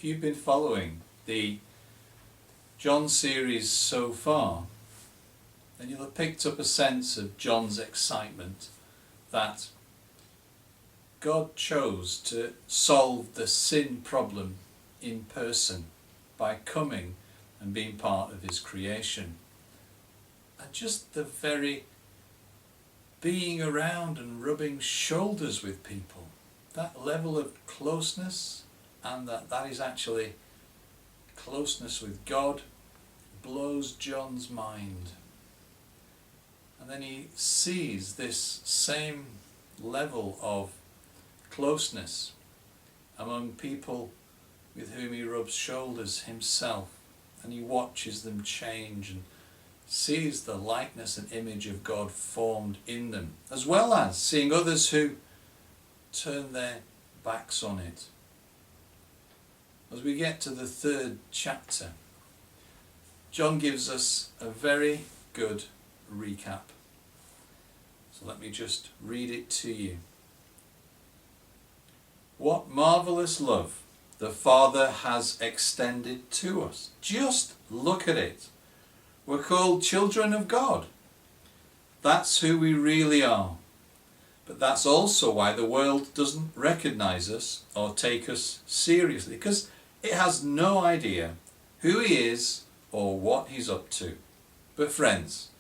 If you've been following the John series so far, then you'll have picked up a sense of John's excitement that God chose to solve the sin problem in person by coming and being part of his creation. And just the very being around and rubbing shoulders with people, that level of closeness, and that is actually closeness with God, blows John's mind. And then he sees this same level of closeness among people with whom he rubs shoulders himself, and he watches them change and sees the likeness and image of God formed in them, as well as seeing others who turn their backs on it. As we get to the 3rd chapter, John gives us a very good recap. So let me just read it to you. What marvelous love the Father has extended to us. Just look at it. We're called children of God. That's who we really are. But that's also why the world doesn't recognize us or take us seriously, because it has no idea who he is or what he's up to. But friends,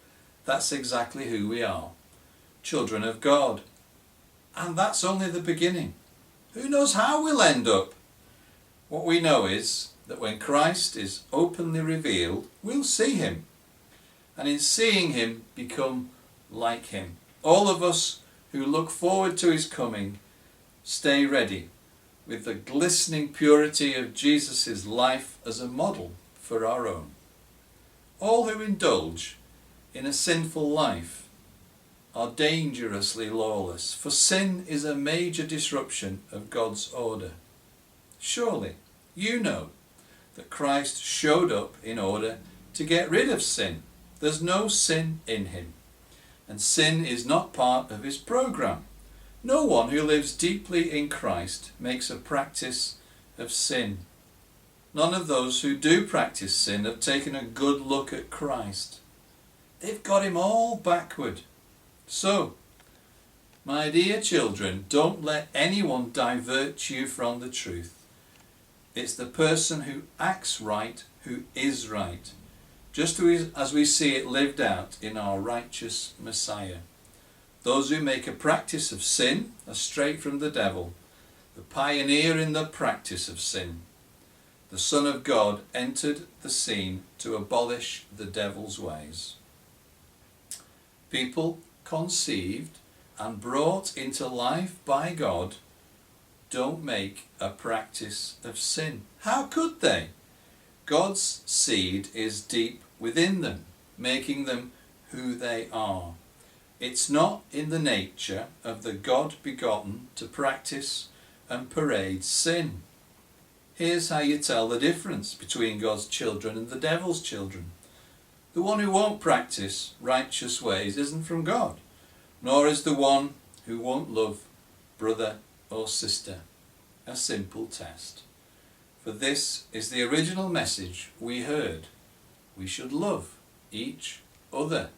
that's exactly who we are. Children of God. And that's only the beginning. Who knows how we'll end up? What we know is that when Christ is openly revealed, we'll see him. And in seeing him, become like him. All of us who look forward to his coming, stay ready with the glistening purity of Jesus' life as a model for our own. All who indulge in a sinful life are dangerously lawless, for sin is a major disruption of God's order. Surely you know that Christ showed up in order to get rid of sin. There's no sin in him, and sin is not part of his program. No one who lives deeply in Christ makes a practice of sin. None of those who do practice sin have taken a good look at Christ. They've got him all backward. So, my dear children, don't let anyone divert you from the truth. It's the person who acts right who is right, just as we see it lived out in our righteous Messiah. Those who make a practice of sin are straight from the devil, the pioneer in the practice of sin. The Son of God entered the scene to abolish the devil's ways. People conceived and brought into life by God don't make a practice of sin. How could they? God's seed is deep within them, making them who they are. It's not in the nature of the God-begotten to practice and parade sin. Here's how you tell the difference between God's children and the devil's children. The one who won't practice righteous ways isn't from God, nor is the one who won't love brother or sister. A simple test. For this is the original message we heard. We should love each other.